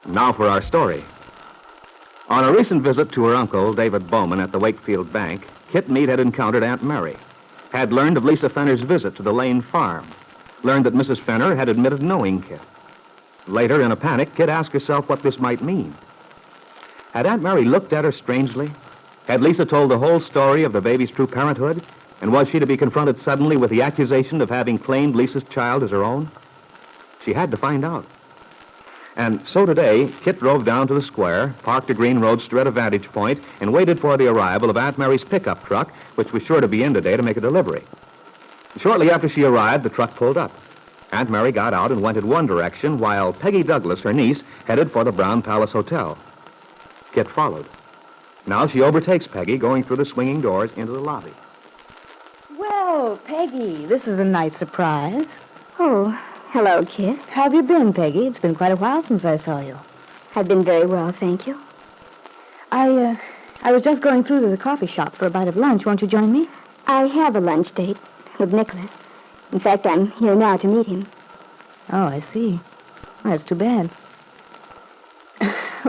Now for our story. On a recent visit to her uncle, David Bowman, at the Wakefield bank, Kitt Meade had encountered Aunt Mary, had learned of Lisa Fenner's visit to the Lane farm, learned that Mrs. Fenner had admitted knowing Kitt. Later, in a panic, Kitt asked herself what this might mean. Had Aunt Mary looked at her strangely? Had Lisa told the whole story of the baby's true parenthood? And was she to be confronted suddenly with the accusation of having claimed Lisa's child as her own? She had to find out. And so today, Kitt drove down to the square, parked a green roadster at a vantage point, and waited for the arrival of Aunt Mary's pickup truck, which was sure to be in today to make a delivery. Shortly after she arrived, the truck pulled up. Aunt Mary got out and went in one direction, while Peggy Douglas, her niece, headed for the Brown Palace Hotel. Kitt followed. Now she overtakes Peggy, going through the swinging doors into the lobby. Well, Peggy, this is a nice surprise. Oh, hello, Kitt. How have you been, Peggy? It's been quite a while since I saw you. I've been very well, thank you. I was just going through to the coffee shop for a bite of lunch. Won't you join me? I have a lunch date with Nicholas. In fact, I'm here now to meet him. Oh, I see. Well, that's too bad.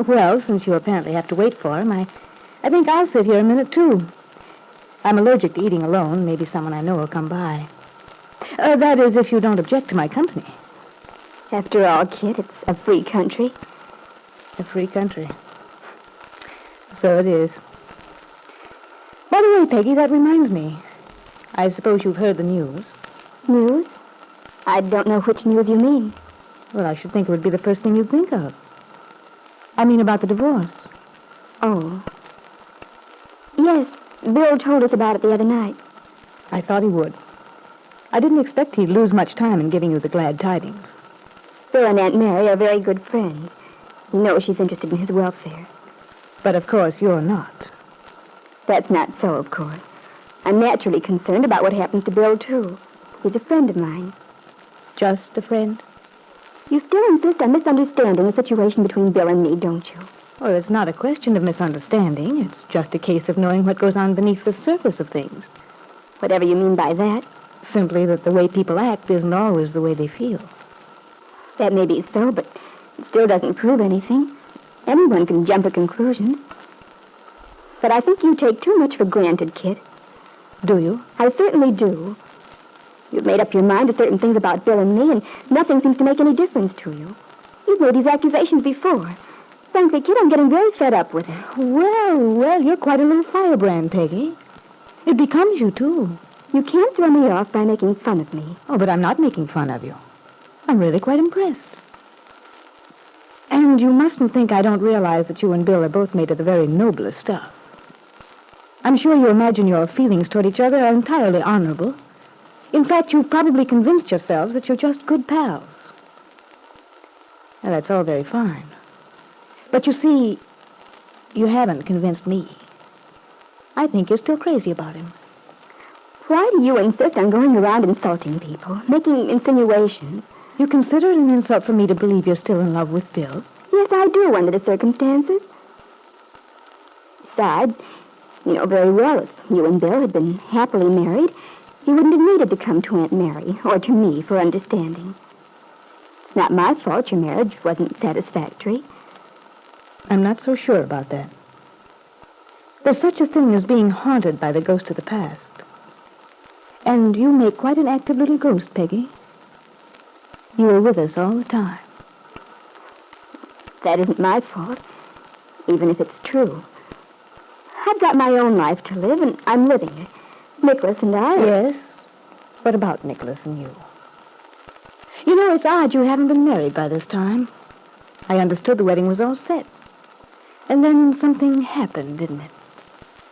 Well, since you apparently have to wait for him, I think I'll sit here a minute, too. I'm allergic to eating alone. Maybe someone I know will come by. That is, if you don't object to my company. After all, Kitt, it's a free country. A free country. So it is. By the way, Peggy, that reminds me. I suppose you've heard the news. News? I don't know which news you mean. Well, I should think it would be the first thing you'd think of. I mean about the divorce. Oh. Yes, Bill told us about it the other night. I thought he would. I didn't expect he'd lose much time in giving you the glad tidings. Bill and Aunt Mary are very good friends. You know she's interested in his welfare. But, of course, you're not. That's not so, of course. I'm naturally concerned about what happens to Bill, too. He's a friend of mine. Just a friend? You still insist on misunderstanding the situation between Bill and me, don't you? Well, it's not a question of misunderstanding. It's just a case of knowing what goes on beneath the surface of things. Whatever you mean by that. Simply that the way people act isn't always the way they feel. That may be so, but it still doesn't prove anything. Anyone can jump at conclusions. But I think you take too much for granted, Kitt. Do you? I certainly do. You've made up your mind to certain things about Bill and me, and nothing seems to make any difference to you. You've made these accusations before. Frankly, Kitt, I'm getting very fed up with it. Well, you're quite a little firebrand, Peggy. It becomes you, too. You can't throw me off by making fun of me. Oh, but I'm not making fun of you. I'm really quite impressed. And you mustn't think I don't realize that you and Bill are both made of the very noblest stuff. I'm sure you imagine your feelings toward each other are entirely honorable. In fact, you've probably convinced yourselves that you're just good pals. Now, that's all very fine. But you see, you haven't convinced me. I think you're still crazy about him. Why do you insist on going around insulting people, making insinuations? You consider it an insult for me to believe you're still in love with Bill? Yes, I do, under the circumstances. Besides, you know very well if you and Bill had been happily married, he wouldn't have needed to come to Aunt Mary or to me for understanding. It's not my fault your marriage wasn't satisfactory. I'm not so sure about that. There's such a thing as being haunted by the ghost of the past. And you make quite an active little ghost, Peggy. You were with us all the time. That isn't my fault, even if it's true. I've got my own life to live, and I'm living it. Nicholas and I... Yes? What about Nicholas and you? You know, it's odd you haven't been married by this time. I understood the wedding was all set. And then something happened, didn't it?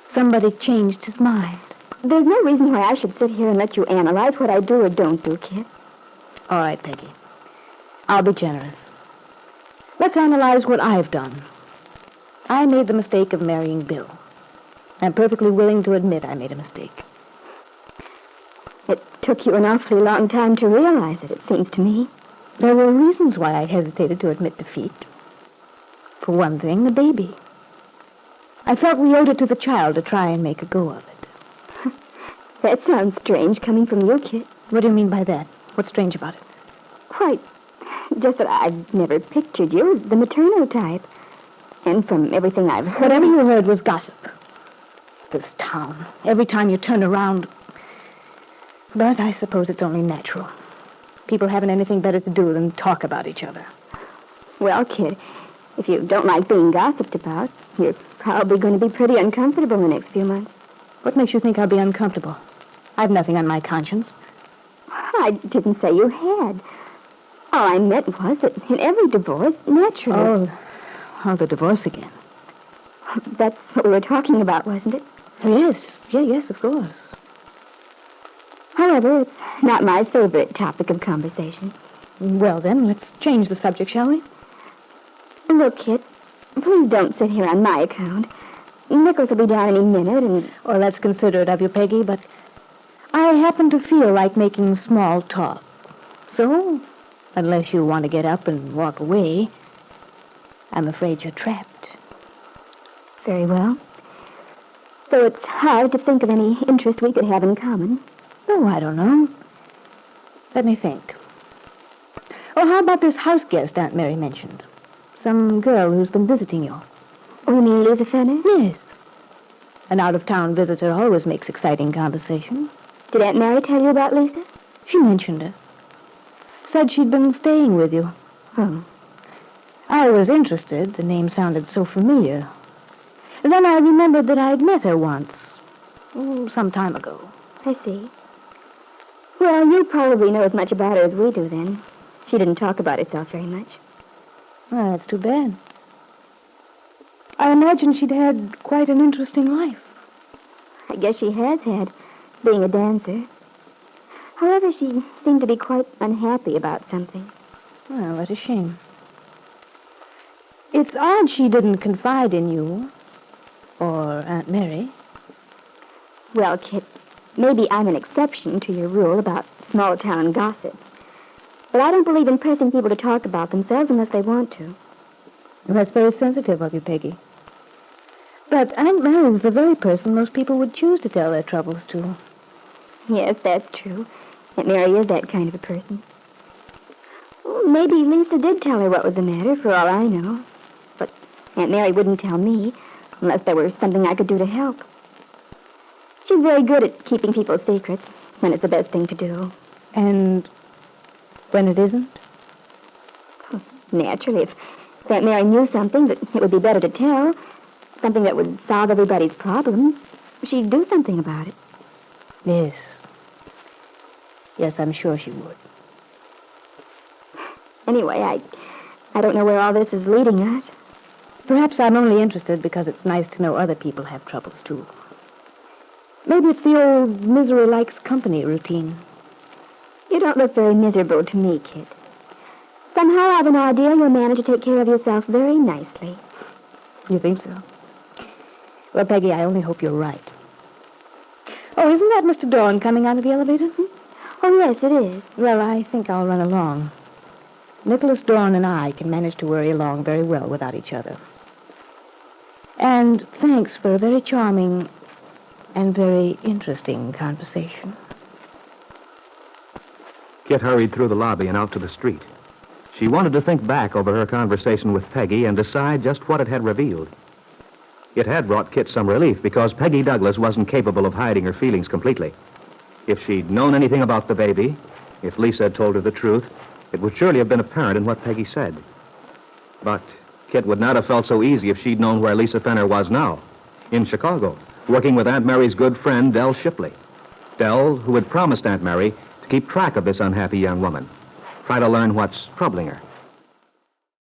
Somebody changed his mind. There's no reason why I should sit here and let you analyze what I do or don't do, Kitt. All right, Peggy. I'll be generous. Let's analyze what I've done. I made the mistake of marrying Bill. I'm perfectly willing to admit I made a mistake. It took you an awfully long time to realize it seems to me. There were reasons why I hesitated to admit defeat. For one thing, the baby. I felt we owed it to the child to try and make a go of it. That sounds strange coming from you, Kitt. What do you mean by that? What's strange about it? Quite. Just that I've never pictured you as the maternal type. And from everything I've heard... Whatever you heard was gossip. This town. Every time you turn around... But I suppose it's only natural. People haven't anything better to do than talk about each other. Well, kid, if you don't like being gossiped about, you're probably going to be pretty uncomfortable in the next few months. What makes you think I'll be uncomfortable? I've nothing on my conscience. I didn't say you had. All I meant was that in every divorce, naturally... Oh, the divorce again. That's what we were talking about, wasn't it? Yes, yes, of course. However, it's not my favorite topic of conversation. Well, then, let's change the subject, shall we? Look, Kitt, please don't sit here on my account. Nicholas will be down any minute, and... Oh, that's considerate of you, Peggy, but I happen to feel like making small talk. So, unless you want to get up and walk away, I'm afraid you're trapped. Very well. Though it's hard to think of any interest we could have in common. Oh, I don't know. Let me think. Oh, how about this house guest Aunt Mary mentioned? Some girl who's been visiting you. Oh, you mean Lisa Fenner? Yes. An out-of-town visitor always makes exciting conversation. Did Aunt Mary tell you about Lisa? She mentioned her. Said she'd been staying with you. Oh. I was interested. The name sounded so familiar. And then I remembered that I'd met her once. Some time ago. I see. Well, you probably know as much about her as we do, then. She didn't talk about herself very much. Well, that's too bad. I imagine she'd had quite an interesting life. I guess she has had, being a dancer. However, she seemed to be quite unhappy about something. Well, what a shame. It's odd she didn't confide in you, or Aunt Mary. Well, Kitt, maybe I'm an exception to your rule about small-town gossips. But I don't believe in pressing people to talk about themselves unless they want to. Well, that's very sensitive of you, Peggy. But Aunt Mary's the very person most people would choose to tell their troubles to. Yes, that's true. Aunt Mary is that kind of a person. Well, maybe Lisa did tell her what was the matter, for all I know. But Aunt Mary wouldn't tell me, unless there were something I could do to help. She's very good at keeping people's secrets, when it's the best thing to do. And when it isn't? Naturally, if Aunt Mary knew something that it would be better to tell, something that would solve everybody's problems, she'd do something about it. Yes. Yes, I'm sure she would. Anyway, I don't know where all this is leading us. Perhaps I'm only interested because it's nice to know other people have troubles, too. Maybe it's the old misery likes company routine. You don't look very miserable to me, Kitt. Somehow I've an idea you'll manage to take care of yourself very nicely. You think so? Well, Peggy, I only hope you're right. Oh, isn't that Mr. Dorn coming out of the elevator? Oh, yes, it is. Well, I think I'll run along. Nicholas Dorn and I can manage to worry along very well without each other. And thanks for a very charming and very interesting conversation. Kitt hurried through the lobby and out to the street. She wanted to think back over her conversation with Peggy and decide just what it had revealed. It had brought Kitt some relief because Peggy Douglas wasn't capable of hiding her feelings completely. If she'd known anything about the baby, if Lisa had told her the truth, it would surely have been apparent in what Peggy said. But Kitt would not have felt so easy if she'd known where Lisa Fenner was now, in Chicago, working with Aunt Mary's good friend, Dell Shipley. Dell, who had promised Aunt Mary to keep track of this unhappy young woman, try to learn what's troubling her.